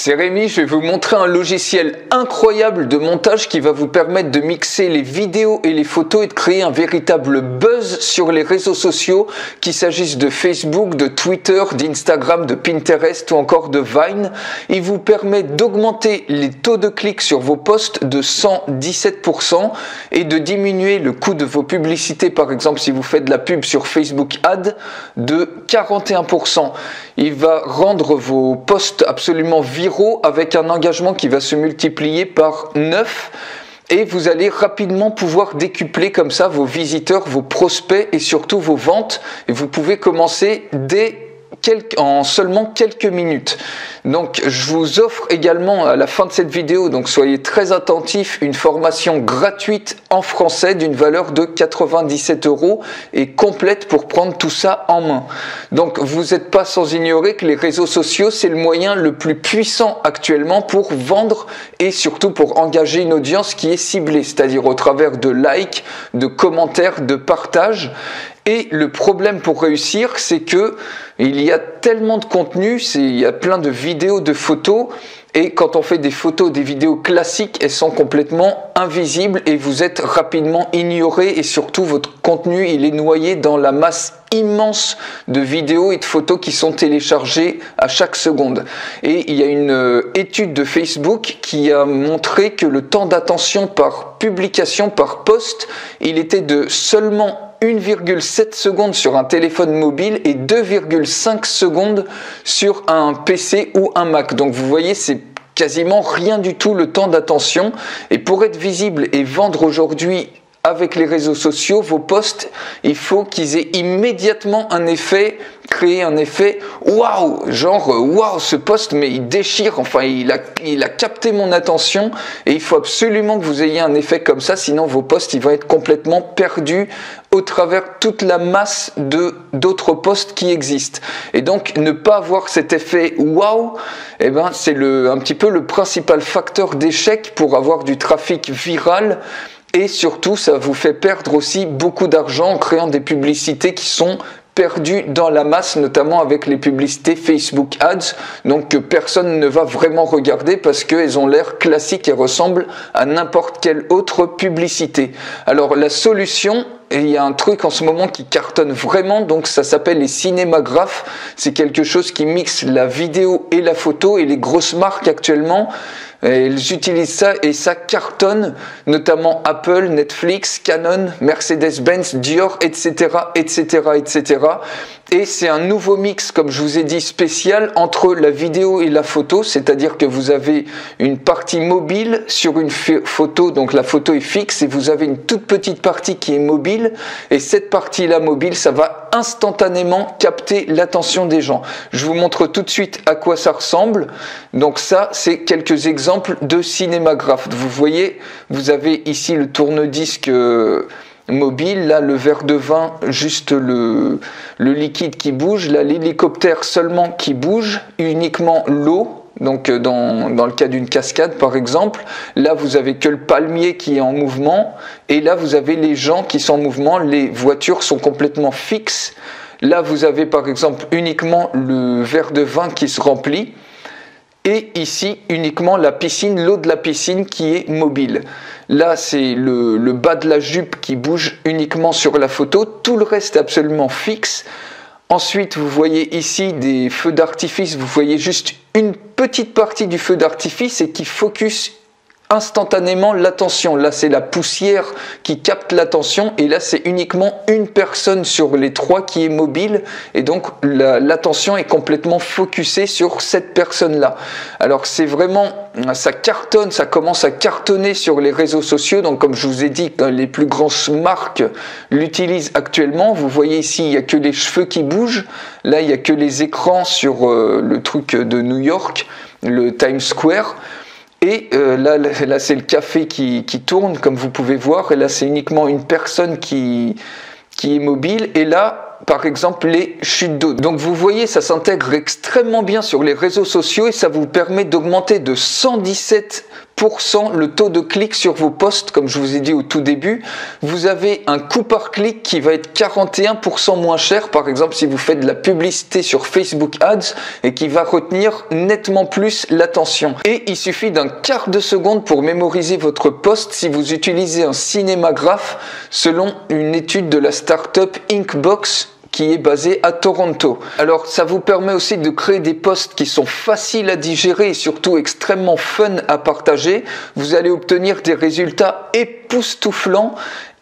C'est Rémi, je vais vous montrer un logiciel incroyable de montage qui va vous permettre de mixer les vidéos et les photos et de créer un véritable buzz sur les réseaux sociaux, qu'il s'agisse de Facebook, de Twitter, d'Instagram, de Pinterest ou encore de Vine. Il vous permet d'augmenter les taux de clics sur vos posts de 117% et de diminuer le coût de vos publicités, par exemple si vous faites de la pub sur Facebook Ads, de 41%. Il va rendre vos posts absolument viraux avec un engagement qui va se multiplier par 9 et vous allez rapidement pouvoir décupler comme ça vos visiteurs, vos prospects et surtout vos ventes, et vous pouvez commencer en seulement quelques minutes. Donc je vous offre également à la fin de cette vidéo, donc soyez très attentifs, une formation gratuite en français d'une valeur de 97 € et complète pour prendre tout ça en main. Donc vous n'êtes pas sans ignorer que les réseaux sociaux, c'est le moyen le plus puissant actuellement pour vendre et surtout pour engager une audience qui est ciblée, c'est-à-dire au travers de likes, de commentaires, de partages. Et le problème pour réussir, c'est que il y a tellement de contenu, il y a plein de vidéos, de photos, et quand on fait des photos, des vidéos classiques, elles sont complètement invisibles et vous êtes rapidement ignoré et surtout votre contenu, il est noyé dans la masse immense de vidéos et de photos qui sont téléchargées à chaque seconde. Et il y a une étude de Facebook qui a montré que le temps d'attention par publication, par post, il était de seulement 1,7 secondes sur un téléphone mobile et 2,5 secondes sur un PC ou un Mac. Donc vous voyez, c'est quasiment rien du tout le temps d'attention. Et pour être visible et vendre aujourd'hui avec les réseaux sociaux, vos posts, il faut qu'ils aient immédiatement un effet, créer un effet waouh, genre waouh, ce post mais il déchire, enfin il a capté mon attention, et il faut absolument que vous ayez un effet comme ça, sinon vos posts ils vont être complètement perdus au travers toute la masse d'autres posts qui existent. Et donc ne pas avoir cet effet waouh, eh ben c'est un petit peu le principal facteur d'échec pour avoir du trafic viral. Et surtout, ça vous fait perdre aussi beaucoup d'argent en créant des publicités qui sont perdues dans la masse, notamment avec les publicités Facebook Ads, donc que personne ne va vraiment regarder parce qu'elles ont l'air classiques et ressemblent à n'importe quelle autre publicité. Alors la solution, et il y a un truc en ce moment qui cartonne vraiment, donc ça s'appelle les cinémagraphes. C'est quelque chose qui mixe la vidéo et la photo, et les grosses marques actuellement, elles utilisent ça et ça cartonne, notamment Apple, Netflix, Canon, Mercedes-Benz, Dior, etc., etc., etc. Et c'est un nouveau mix, comme je vous ai dit, spécial entre la vidéo et la photo, c'est-à-dire que vous avez une partie mobile sur une photo, donc la photo est fixe, et vous avez une toute petite partie qui est mobile, et cette partie-là mobile, ça va instantanément capter l'attention des gens. Je vous montre tout de suite à quoi ça ressemble. Donc ça, c'est quelques exemples de cinémagraphes. Vous voyez, vous avez ici le tourne-disque mobile, là le verre de vin, juste le liquide qui bouge, là l'hélicoptère seulement qui bouge, uniquement l'eau. Donc dans le cas d'une cascade par exemple, là vous avez que le palmier qui est en mouvement, et là vous avez les gens qui sont en mouvement, les voitures sont complètement fixes. Là vous avez par exemple uniquement le verre de vin qui se remplit, et ici uniquement la piscine, l'eau de la piscine qui est mobile. Là c'est le bas de la jupe qui bouge uniquement sur la photo, tout le reste est absolument fixe. Ensuite, vous voyez ici des feux d'artifice, vous voyez juste une petite partie du feu d'artifice et qui focus instantanément l'attention. Là, c'est la poussière qui capte l'attention, et là, c'est uniquement une personne sur les trois qui est mobile, et donc l'attention est complètement focusée sur cette personne-là. Alors, c'est vraiment, ça cartonne, ça commence à cartonner sur les réseaux sociaux. Donc, comme je vous ai dit, les plus grosses marques l'utilisent actuellement. Vous voyez ici, il n'y a que les cheveux qui bougent. Là, il n'y a que les écrans sur le truc de New York, le Times Square. Et là c'est le café qui tourne, comme vous pouvez voir. Et là, c'est uniquement une personne qui est mobile. Et là, par exemple, les chutes d'eau. Donc vous voyez, ça s'intègre extrêmement bien sur les réseaux sociaux et ça vous permet d'augmenter de 117% le taux de clic sur vos posts, comme je vous ai dit au tout début. Vous avez un coût par clic qui va être 41% moins cher, par exemple si vous faites de la publicité sur Facebook Ads, et qui va retenir nettement plus l'attention. Et il suffit d'un quart de seconde pour mémoriser votre post si vous utilisez un cinémagraphe, selon une étude de la startup Inkbox, qui est basé à Toronto. Alors ça vous permet aussi de créer des posts qui sont faciles à digérer et surtout extrêmement fun à partager. Vous allez obtenir des résultats époustouflants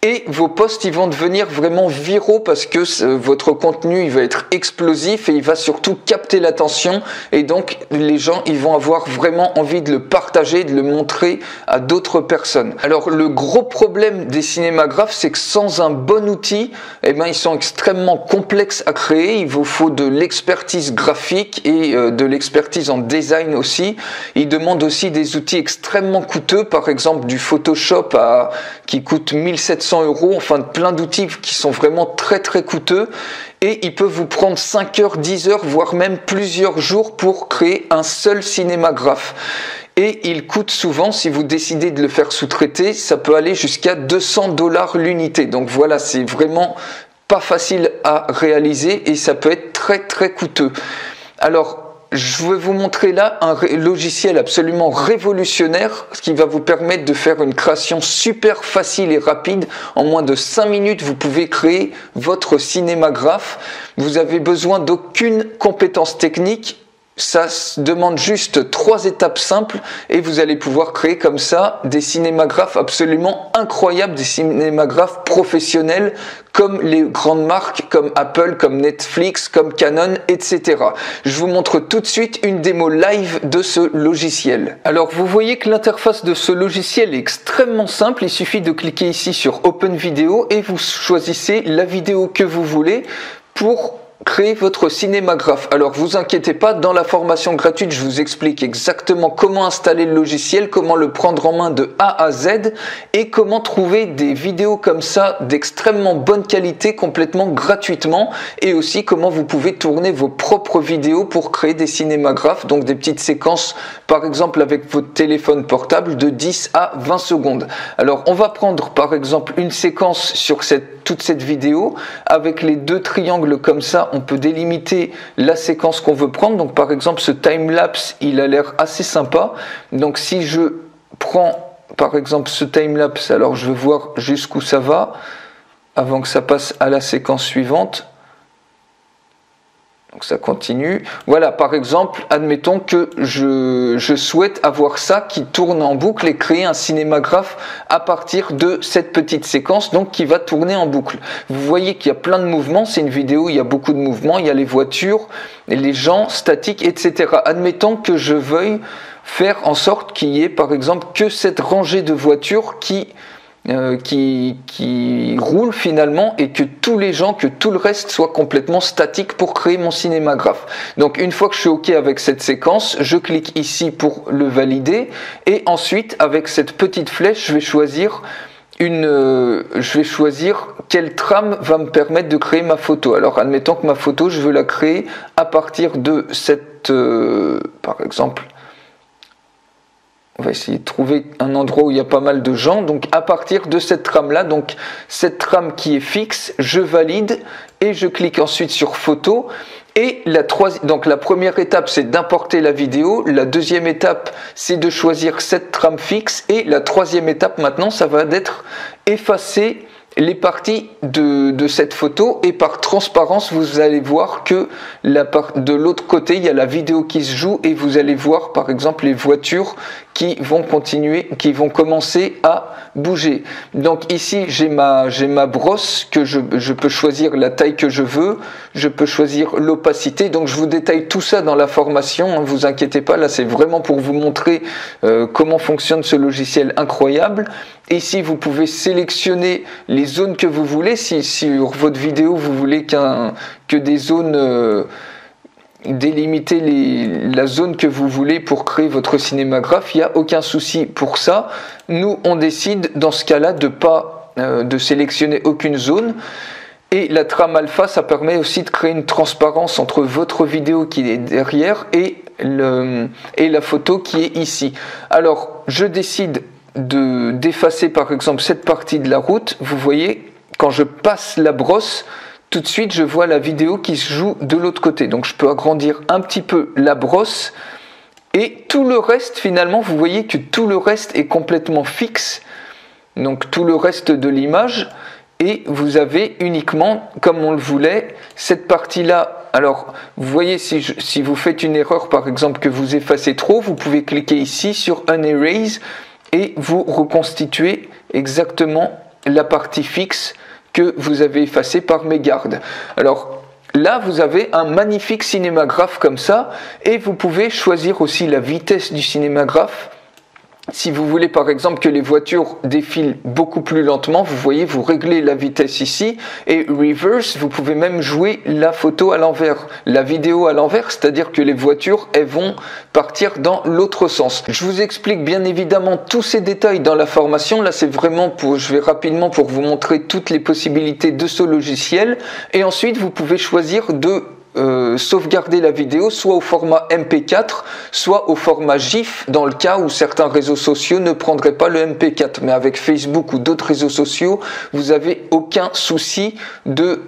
et vos posts ils vont devenir vraiment viraux parce que votre contenu il va être explosif et il va surtout capter l'attention, et donc les gens ils vont avoir vraiment envie de le partager, de le montrer à d'autres personnes. Alors le gros problème des cinémagraphes, c'est que sans un bon outil, eh ben, ils sont extrêmement complexes à créer. Il vous faut de l'expertise graphique et de l'expertise en design aussi. Ils demandent aussi des outils extrêmement coûteux, par exemple du Photoshop qui coûte 1700 €, enfin plein d'outils qui sont vraiment très coûteux, et il peut vous prendre 5 heures, 10 heures, voire même plusieurs jours pour créer un seul cinémagraphe. Et il coûte souvent, si vous décidez de le faire sous-traiter, ça peut aller jusqu'à 200 $ l'unité. Donc voilà, c'est vraiment pas facile à réaliser et ça peut être très coûteux. Alors, je vais vous montrer là un logiciel absolument révolutionnaire qui va vous permettre de faire une création super facile et rapide. En moins de 5 minutes, vous pouvez créer votre cinémagraphe. Vous avez besoin d'aucune compétence technique. Ça demande juste 3 étapes simples et vous allez pouvoir créer comme ça des cinémagraphes absolument incroyables, des cinémagraphes professionnels comme les grandes marques comme Apple, comme Netflix, comme Canon, etc. Je vous montre tout de suite une démo live de ce logiciel. Alors vous voyez que l'interface de ce logiciel est extrêmement simple. Il suffit de cliquer ici sur Open Video et vous choisissez la vidéo que vous voulez pour créer votre cinémagraphe. Alors vous inquiétez pas, dans la formation gratuite je vous explique exactement comment installer le logiciel, comment le prendre en main de A à Z et comment trouver des vidéos comme ça d'extrêmement bonne qualité complètement gratuitement, et aussi comment vous pouvez tourner vos propres vidéos pour créer des cinémagraphes, donc des petites séquences par exemple avec votre téléphone portable de 10 à 20 secondes. Alors on va prendre par exemple une séquence sur toute cette vidéo. Avec les 2 triangles comme ça, on peut délimiter la séquence qu'on veut prendre. Donc par exemple ce timelapse, il a l'air assez sympa. Donc si je prends par exemple ce timelapse, alors je vais voir jusqu'où ça va avant que ça passe à la séquence suivante. Donc ça continue. Voilà, par exemple, admettons que je souhaite avoir ça qui tourne en boucle et créer un cinémagraphe à partir de cette petite séquence, donc qui va tourner en boucle. Vous voyez qu'il y a plein de mouvements, c'est une vidéo, il y a beaucoup de mouvements, il y a les voitures, les gens, statiques, etc. Admettons que je veuille faire en sorte qu'il y ait par exemple que cette rangée de voitures qui roule finalement, et que tous les gens, que tout le reste soit complètement statique pour créer mon cinémagraphe. Donc une fois que je suis OK avec cette séquence, je clique ici pour le valider, et ensuite avec cette petite flèche je vais choisir quelle trame va me permettre de créer ma photo. Alors admettons que ma photo je veux la créer à partir de cette par exemple, on va essayer de trouver un endroit où il y a pas mal de gens. Donc à partir de cette trame-là, donc cette trame qui est fixe, je valide et je clique ensuite sur photo. Et donc la première étape, c'est d'importer la vidéo. La deuxième étape, c'est de choisir cette trame fixe. Et la troisième étape maintenant, ça va être effacer les parties de cette photo, et par transparence vous allez voir que de l'autre côté il y a la vidéo qui se joue, et vous allez voir par exemple les voitures qui vont commencer à bouger. Donc ici j'ai ma brosse que je peux choisir la taille que je veux, je peux choisir l'opacité. Donc je vous détaille tout ça dans la formation, ne vous inquiétez pas, là c'est vraiment pour vous montrer comment fonctionne ce logiciel incroyable. Ici vous pouvez sélectionner les zones que vous voulez. Si sur votre vidéo vous voulez que des zones délimiter la zone que vous voulez pour créer votre cinémagraphe, il n'y a aucun souci pour ça. Nous on décide dans ce cas là de sélectionner aucune zone. Et la trame alpha, ça permet aussi de créer une transparence entre votre vidéo qui est derrière et et la photo qui est ici. Alors, je décide d'effacer par exemple cette partie de la route. Vous voyez, quand je passe la brosse, tout de suite je vois la vidéo qui se joue de l'autre côté. Donc je peux agrandir un petit peu la brosse et tout le reste, finalement, vous voyez que tout le reste est complètement fixe. Donc tout le reste de l'image, et vous avez uniquement, comme on le voulait, cette partie-là. Alors, vous voyez, si vous faites une erreur, par exemple, que vous effacez trop, vous pouvez cliquer ici sur Unerase et vous reconstituez exactement la partie fixe que vous avez effacée par mégarde. Alors, là, vous avez un magnifique cinémagraphe comme ça, et vous pouvez choisir aussi la vitesse du cinémagraphe. Si vous voulez par exemple que les voitures défilent beaucoup plus lentement, vous voyez, vous réglez la vitesse ici, et reverse, vous pouvez même jouer la photo à l'envers, la vidéo à l'envers, c'est-à-dire que les voitures, elles vont partir dans l'autre sens. Je vous explique bien évidemment tous ces détails dans la formation. Là, c'est vraiment je vais rapidement pour vous montrer toutes les possibilités de ce logiciel, et ensuite vous pouvez choisir de sauvegarder la vidéo soit au format MP4 soit au format GIF dans le cas où certains réseaux sociaux ne prendraient pas le MP4, mais avec Facebook ou d'autres réseaux sociaux vous n'avez aucun souci de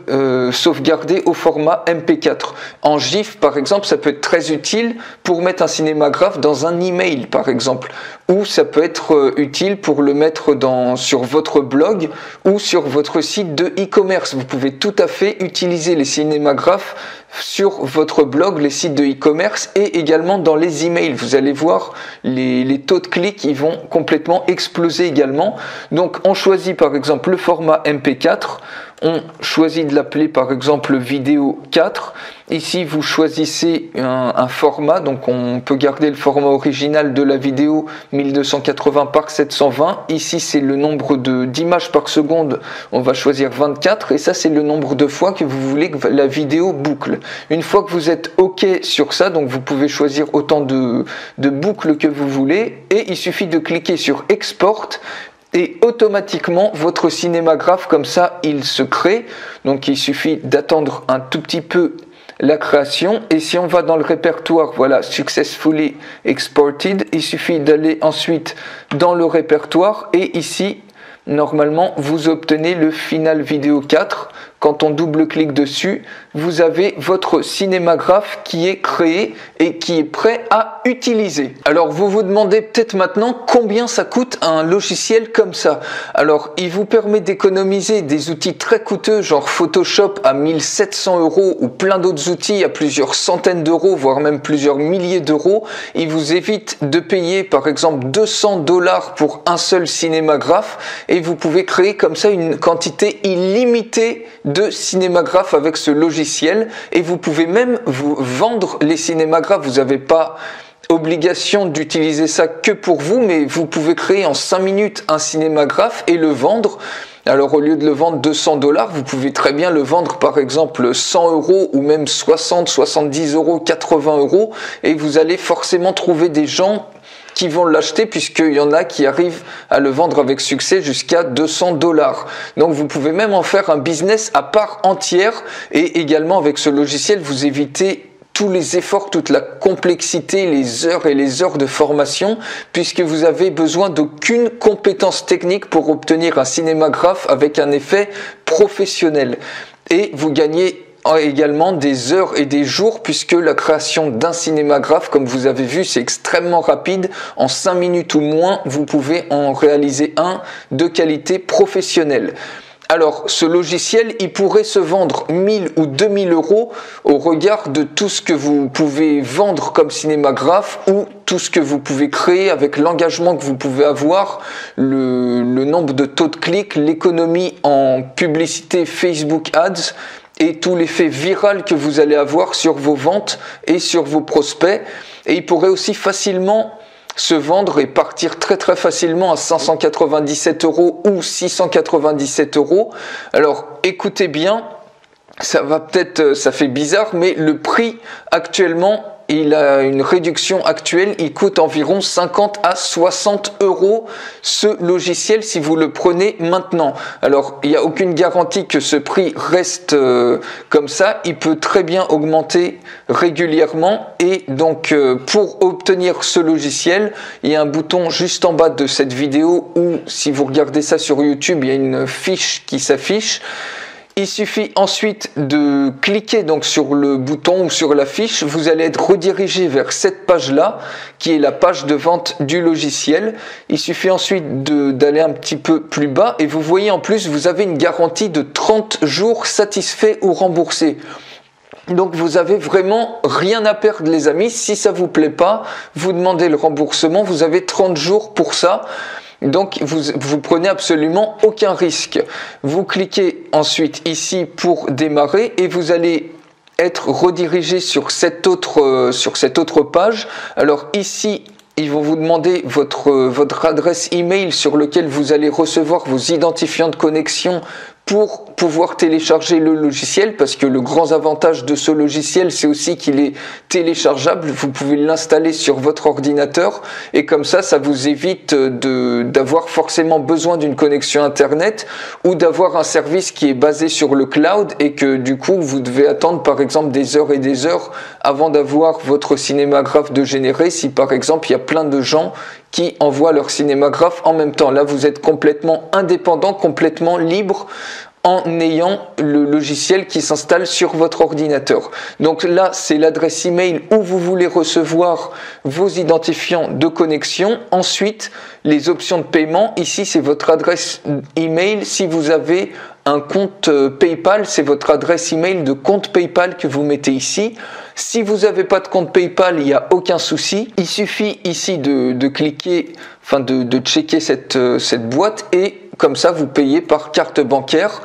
sauvegarder au format MP4. En GIF par exemple, ça peut être très utile pour mettre un cinémagraphe dans un email par exemple, ou ça peut être utile pour le mettre sur votre blog ou sur votre site de e-commerce. Vous pouvez tout à fait utiliser les cinémagraphes sur votre blog, les sites de e-commerce et également dans les emails. Vous allez voir les taux de clics, ils vont complètement exploser également. Donc on choisit par exemple le format MP4, on choisit de l'appeler par exemple vidéo 4. Ici vous choisissez un format, donc on peut garder le format original de la vidéo 1280 par 720. Ici c'est le nombre d'images par seconde, on va choisir 24 et ça c'est le nombre de fois que vous voulez que la vidéo boucle. Une fois que vous êtes OK sur ça, donc vous pouvez choisir autant de boucles que vous voulez et il suffit de cliquer sur Export. Et automatiquement, votre cinémagraphe, comme ça, il se crée. Donc, il suffit d'attendre un tout petit peu la création. Et si on va dans le répertoire, voilà, Successfully Exported, il suffit d'aller ensuite dans le répertoire. Et ici, normalement, vous obtenez le Final Video 4. Quand on double-clique dessus, vous avez votre cinémagraphe qui est créé et qui est prêt à utiliser. Alors vous vous demandez peut-être maintenant combien ça coûte un logiciel comme ça. Alors il vous permet d'économiser des outils très coûteux genre Photoshop à 1700 € ou plein d'autres outils à plusieurs centaines d'euros, voire même plusieurs milliers d'euros. Il vous évite de payer par exemple 200 $ pour un seul cinémagraphe et vous pouvez créer comme ça une quantité illimitée de cinémagraphes avec ce logiciel et vous pouvez même vous vendre les cinémagraphes. Vous n'avez pas obligation d'utiliser ça que pour vous, mais vous pouvez créer en 5 minutes un cinémagraphe et le vendre. Alors au lieu de le vendre 200 $, vous pouvez très bien le vendre par exemple 100 € ou même 60, 70 €, 80 € et vous allez forcément trouver des gens qui vont l'acheter puisqu'il y en a qui arrivent à le vendre avec succès jusqu'à 200 $. Donc vous pouvez même en faire un business à part entière et également avec ce logiciel vous évitez tous les efforts, toute la complexité, les heures et les heures de formation puisque vous avez besoin d'aucune compétence technique pour obtenir un cinémagraphe avec un effet professionnel. Et vous gagnez également des heures et des jours puisque la création d'un cinémagraphe, comme vous avez vu, c'est extrêmement rapide. En 5 minutes ou moins, vous pouvez en réaliser un de qualité professionnelle. Alors, ce logiciel, il pourrait se vendre 1000 ou 2000 € au regard de tout ce que vous pouvez vendre comme cinémagraphe ou tout ce que vous pouvez créer avec l'engagement que vous pouvez avoir, le nombre de taux de clics, l'économie en publicité Facebook Ads et tout l'effet viral que vous allez avoir sur vos ventes et sur vos prospects. Et il pourrait aussi facilement se vendre et partir très très facilement à 597 € ou 697 €. Alors écoutez bien, ça fait bizarre, mais le prix actuellement il a une réduction actuelle, il coûte environ 50 à 60 € ce logiciel si vous le prenez maintenant. Alors il n'y a aucune garantie que ce prix reste comme ça, il peut très bien augmenter régulièrement et donc pour obtenir ce logiciel, il y a un bouton juste en bas de cette vidéo ou si vous regardez ça sur YouTube, il y a une fiche qui s'affiche. Il suffit ensuite de cliquer donc sur le bouton ou sur la fiche, vous allez être redirigé vers cette page-là, qui est la page de vente du logiciel. Il suffit ensuite d'aller un petit peu plus bas et vous voyez en plus, vous avez une garantie de 30 jours satisfait ou remboursé. Donc vous avez vraiment rien à perdre les amis, si ça vous plaît pas, vous demandez le remboursement, vous avez 30 jours pour ça. Donc vous prenez absolument aucun risque. Vous cliquez ensuite ici pour démarrer et vous allez être redirigé sur cette autre page. Alors ici, ils vont vous demander votre adresse email sur laquelle vous allez recevoir vos identifiants de connexion pour pouvoir télécharger le logiciel, parce que le grand avantage de ce logiciel, c'est aussi qu'il est téléchargeable. Vous pouvez l'installer sur votre ordinateur et comme ça vous évite d'avoir forcément besoin d'une connexion internet ou d'avoir un service qui est basé sur le cloud et que du coup vous devez attendre par exemple des heures et des heures avant d'avoir votre cinémagraphe de générer, si par exemple il y a plein de gens qui envoient leur cinémagraphe en même temps. Là, vous êtes complètement indépendant, complètement libre en ayant le logiciel qui s'installe sur votre ordinateur. Donc là, c'est l'adresse email où vous voulez recevoir vos identifiants de connexion. Ensuite, les options de paiement. Ici, c'est votre adresse email. Si vous avez un compte PayPal, c'est votre adresse email de compte PayPal que vous mettez ici. Si vous n'avez pas de compte PayPal, il n'y a aucun souci. Il suffit ici de cliquer, enfin de checker cette boîte et comme ça vous payez par carte bancaire.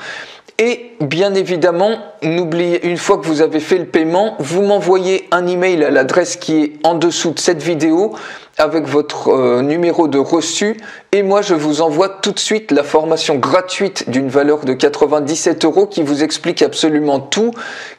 Et bien évidemment, n'oubliez, une fois que vous avez fait le paiement, vous m'envoyez un email à l'adresse qui est en dessous de cette vidéo avec votre numéro de reçu et moi je vous envoie tout de suite la formation gratuite d'une valeur de 97 € qui vous explique absolument tout,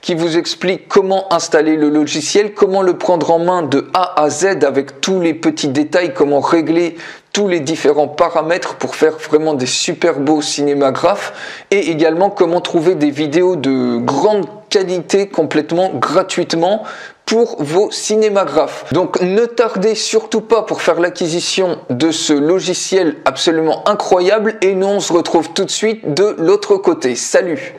qui vous explique comment installer le logiciel, comment le prendre en main de A à Z avec tous les petits détails, comment régler tous les différents paramètres pour faire vraiment des super beaux cinémagraphes et également comment trouver des vidéos de grande qualité complètement gratuitement pour vos cinémagraphes. Donc ne tardez surtout pas pour faire l'acquisition de ce logiciel absolument incroyable et nous on se retrouve tout de suite de l'autre côté. Salut!